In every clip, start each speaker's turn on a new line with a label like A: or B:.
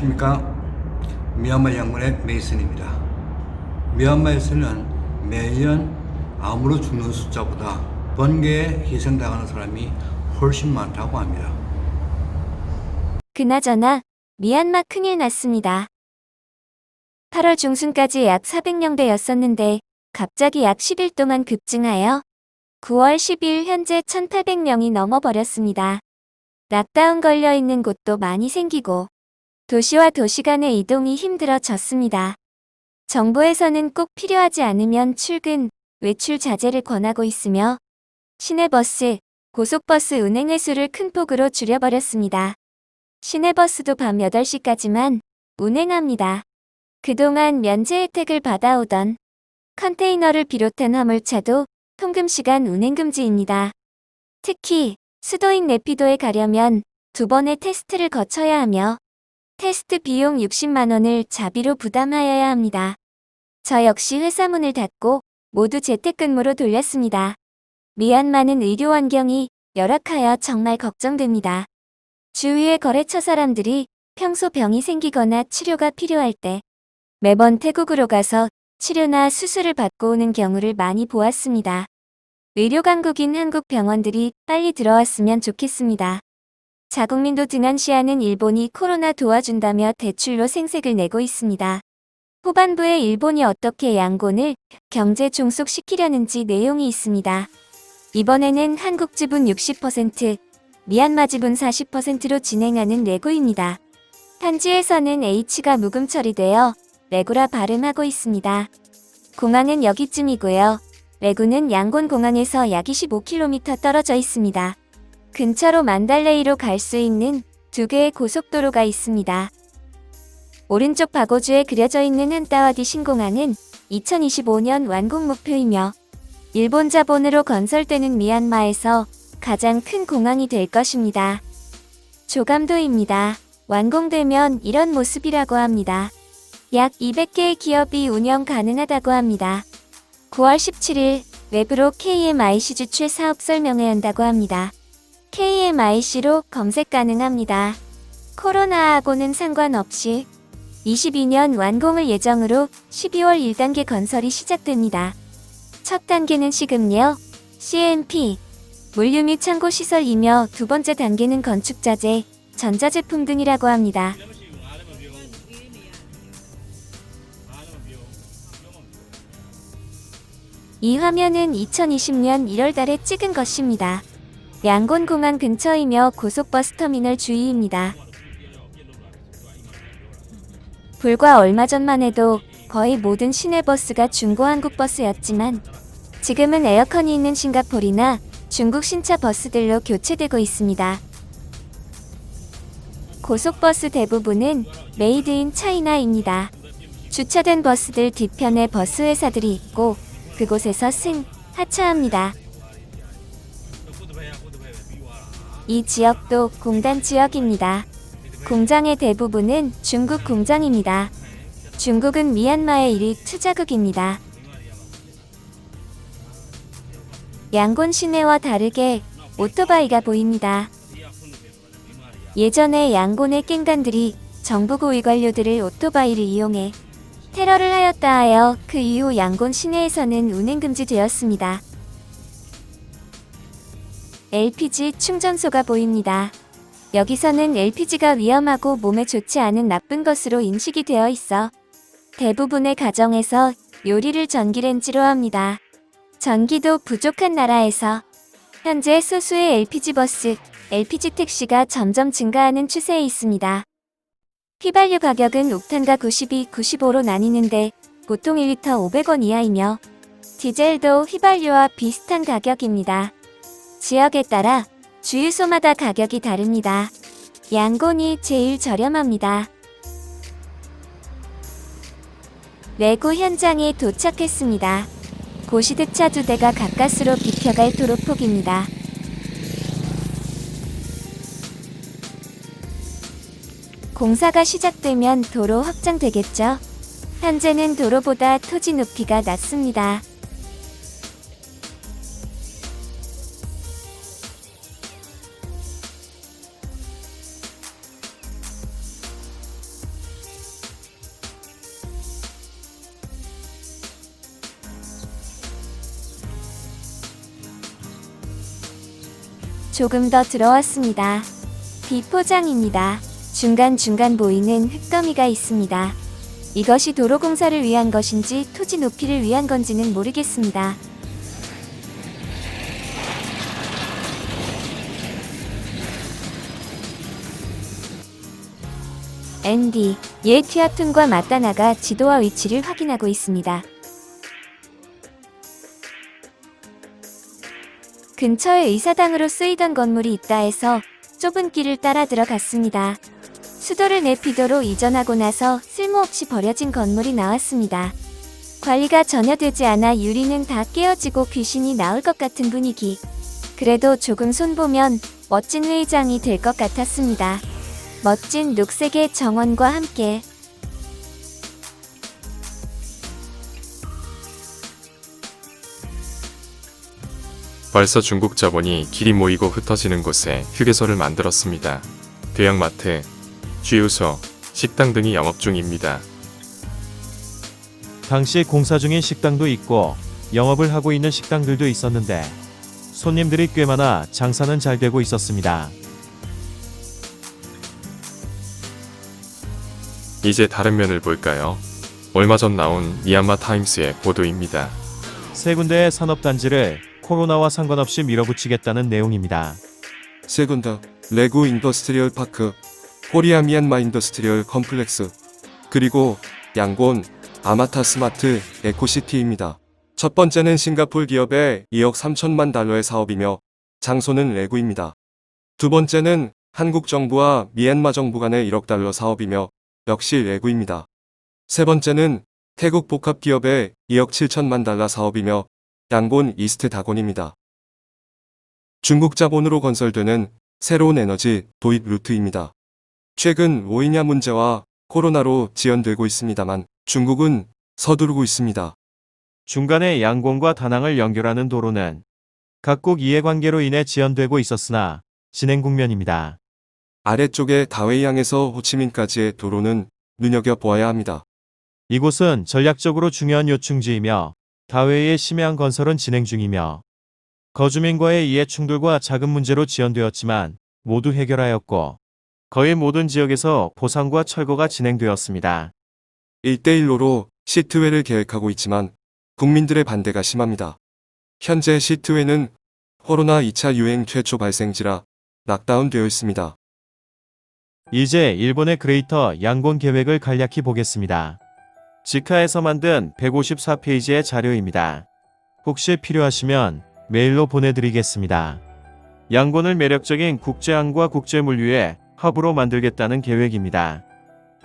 A: 안녕하십니까. 미얀마 양문의 메이슨입니다. 미얀마에서는 매년 암으로 죽는 숫자보다 번개에 희생당하는 사람이 훨씬 많다고 합니다.
B: 그나저나 미얀마 큰일 났습니다. 8월 중순까지 약 400명대였었는데 갑자기 약 10일 동안 급증하여 9월 10일 현재 1,800명이 넘어버렸습니다. 락다운 걸려있는 곳도 많이 생기고 도시와 도시 간의 이동이 힘들어졌습니다. 정부에서는 꼭 필요하지 않으면 출근, 외출 자제를 권하고 있으며 시내버스, 고속버스 운행 횟수를 큰 폭으로 줄여버렸습니다. 시내버스도 밤 8시까지만 운행합니다. 그동안 면제 혜택을 받아오던 컨테이너를 비롯한 화물차도 통금시간 운행금지입니다. 특히 수도인 네피도에 가려면 2번의 테스트를 거쳐야 하며 테스트 비용 60만 원을 자비로 부담하여야 합니다. 저 역시 회사 문을 닫고 모두 재택근무로 돌렸습니다. 미얀마는 의료 환경이 열악하여 정말 걱정됩니다. 주위의 거래처 사람들이 평소 병이 생기거나 치료가 필요할 때 매번 태국으로 가서 치료나 수술을 받고 오는 경우를 많이 보았습니다. 의료 강국인 한국 병원들이 빨리 들어왔으면 좋겠습니다. 자국민도 등한시하는 일본이 코로나 도와준다며 대출로 생색을 내고 있습니다. 후반부에 일본이 어떻게 양곤을 경제 종속시키려는지 내용이 있습니다. 이번에는 한국 지분 60%, 미얀마 지분 40%로 진행하는 레고입니다. 현지에서는 H가 묵음 처리되어 레고라 발음하고 있습니다. 공항은 여기쯤이고요. 레고는 양곤 공항에서 약 25km 떨어져 있습니다. 근처로 만달레이로 갈 수 있는 2개의 고속도로가 있습니다. 오른쪽 바고주에 그려져 있는 한따와디 신공항은 2025년 완공 목표이며 일본 자본으로 건설되는 미얀마에서 가장 큰 공항이 될 것입니다. 조감도입니다. 완공되면 이런 모습이라고 합니다. 약 200개의 기업이 운영 가능하다고 합니다. 9월 17일 웹으로 KMIC 주최 사업 설명회 한다고 합니다. KMIC로 검색 가능합니다. 코로나하고는 상관없이 22년 완공을 예정으로 12월 1단계 건설이 시작됩니다. 첫 단계는 시급료, CMP, 물류 및 창고 시설이며 두 번째 단계는 건축자재, 전자제품 등이라고 합니다. 이 화면은 2020년 1월달에 찍은 것입니다. 양곤 공항 근처이며 고속버스 터미널 주위입니다. 불과 얼마 전만 해도 거의 모든 시내버스가 중고 한국버스였지만 지금은 에어컨이 있는 싱가포르나 중국 신차 버스들로 교체되고 있습니다. 고속버스 대부분은 메이드 인 차이나입니다. 주차된 버스들 뒤편에 버스 회사들이 있고 그곳에서 승, 하차합니다. 이 지역도 공단 지역입니다. 공장의 대부분은 중국 공장입니다. 중국은 미얀마의 1위 투자국입니다. 양곤 시내와 다르게 오토바이가 보입니다. 예전에 양곤의 깽단들이 정부 고위 관료들을 오토바이를 이용해 테러를 하였다 하여 그 이후 양곤 시내에서는 운행 금지되었습니다. LPG 충전소가 보입니다. 여기서는 LPG가 위험하고 몸에 좋지 않은 나쁜 것으로 인식이 되어 있어 대부분의 가정에서 요리를 전기렌지로 합니다. 전기도 부족한 나라에서 현재 소수의 LPG 버스, LPG 택시가 점점 증가하는 추세에 있습니다. 휘발유 가격은 옥탄가 92, 95로 나뉘는데 보통 1리터 500원 이하이며 디젤도 휘발유와 비슷한 가격입니다. 지역에 따라 주유소마다 가격이 다릅니다. 양곤이 제일 저렴합니다. 레고 현장에 도착했습니다. 고시드차 2대가 가까스로 비켜갈 도로폭입니다. 공사가 시작되면 도로 확장되겠죠? 현재는 도로보다 토지 높이가 낮습니다. 조금 더 들어왔습니다. 비포장입니다. 중간중간 보이는 흙더미가 있습니다. 이것이 도로 공사를 위한 것인지 토지 높이를 위한 건지는 모르겠습니다. 앤디, 옛 티아툰과 맞다나가 지도와 위치를 확인하고 있습니다. 근처에 의사당으로 쓰이던 건물이 있다 해서 좁은 길을 따라 들어갔습니다. 수도를 내피도로 이전하고 나서 쓸모없이 버려진 건물이 나왔습니다. 관리가 전혀 되지 않아 유리는 다 깨어지고 귀신이 나올 것 같은 분위기. 그래도 조금 손보면 멋진 회의장이 될 것 같았습니다. 멋진 녹색의 정원과 함께
C: 벌써 중국 자본이 길이 모이고 흩어지는 곳에 휴게소를 만들었습니다. 대형마트, 주유소, 식당 등이 영업 중입니다.
D: 당시 공사 중인 식당도 있고 영업을 하고 있는 식당들도 있었는데 손님들이 꽤 많아 장사는 잘 되고 있었습니다.
C: 이제 다른 면을 볼까요? 얼마 전 나온 미얀마 타임스의 보도입니다.
D: 세 군데의 산업단지를 코로나와 상관없이 밀어붙이겠다는 내용입니다.
E: 세군다, 레구 인더스트리얼 파크, 코리아 미얀마 인더스트리얼 컴플렉스, 그리고 양곤, 아마타 스마트 에코시티입니다. 첫 번째는 싱가폴 기업의 2억 3천만 달러의 사업이며 장소는 레구입니다. 두 번째는 한국 정부와 미얀마 정부 간의 1억 달러 사업이며 역시 레구입니다. 세 번째는 태국 복합 기업의 2억 7천만 달러 사업이며 양곤 이스트 다곤입니다. 중국 자본으로 건설되는 새로운 에너지 도입 루트입니다. 최근 로힝야 문제와 코로나로 지연되고 있습니다만 중국은 서두르고 있습니다.
D: 중간에 양곤과 다낭을 연결하는 도로는 각국 이해관계로 인해 지연되고 있었으나 진행 국면입니다.
E: 아래쪽에 다웨이항에서 호치민까지의 도로는 눈여겨보아야 합니다.
D: 이곳은 전략적으로 중요한 요충지이며 다웨이의 심해항 건설은 진행 중이며 거주민과의 이해 충돌과 자금 문제로 지연되었지만 모두 해결하였고 거의 모든 지역에서 보상과 철거가 진행되었습니다.
E: 1대1로로 시트웨를 계획하고 있지만 국민들의 반대가 심합니다. 현재 시트웨는 코로나 2차 유행 최초 발생지라 락다운되어 있습니다.
D: 이제 일본의 그레이터 양곤 계획을 간략히 보겠습니다. 지카에서 만든 154페이지의 자료입니다. 혹시 필요하시면 메일로 보내드리겠습니다. 양곤을 매력적인 국제항과 국제물류의 허브로 만들겠다는 계획입니다.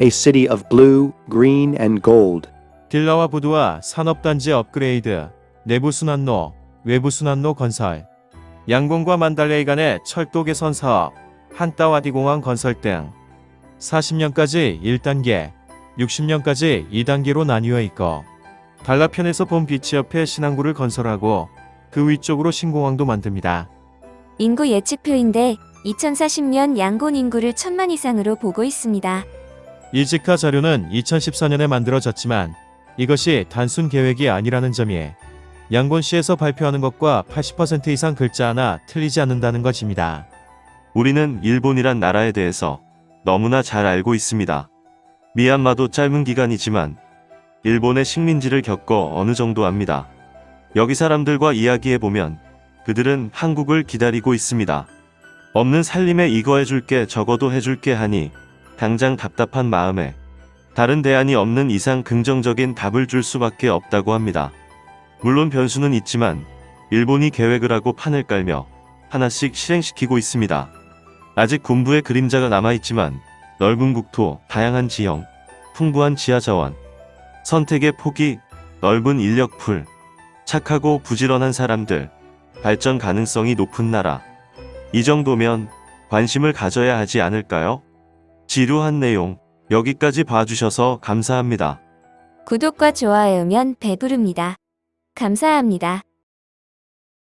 F: A city of blue, green, and gold.
D: 딜러와 부두와 산업단지 업그레이드, 내부 순환로, 외부 순환로 건설, 양곤과 만달레이 간의 철도 개선 사업, 한따와디 공항 건설 등 40년까지 1단계, 60년까지 2단계로 나뉘어 있고 달라편에서 본 비치 옆에 신항구를 건설하고 그 위쪽으로 신공항도 만듭니다.
B: 인구 예측표인데 2040년 양곤 인구를 1000만 이상으로 보고 있습니다.
D: 이 지카 자료는 2014년에 만들어졌지만 이것이 단순 계획이 아니라는 점이 양곤시에서 발표하는 것과 80% 이상 글자 하나 틀리지 않는다는 것입니다.
G: 우리는 일본이란 나라에 대해서 너무나 잘 알고 있습니다. 미얀마도 짧은 기간이지만 일본의 식민지를 겪어 어느 정도 압니다. 여기 사람들과 이야기해보면 그들은 한국을 기다리고 있습니다. 없는 살림에 이거 해줄게 저거도 해줄게 하니 당장 답답한 마음에 다른 대안이 없는 이상 긍정적인 답을 줄 수밖에 없다고 합니다. 물론 변수는 있지만 일본이 계획을 하고 판을 깔며 하나씩 실행시키고 있습니다. 아직 군부의 그림자가 남아있지만 넓은 국토, 다양한 지형, 풍부한 지하자원, 선택의 폭이, 넓은 인력풀, 착하고 부지런한 사람들, 발전 가능성이 높은 나라. 이 정도면 관심을 가져야 하지 않을까요? 지루한 내용, 여기까지 봐주셔서 감사합니다.
B: 구독과 좋아요면 배부릅니다. 감사합니다.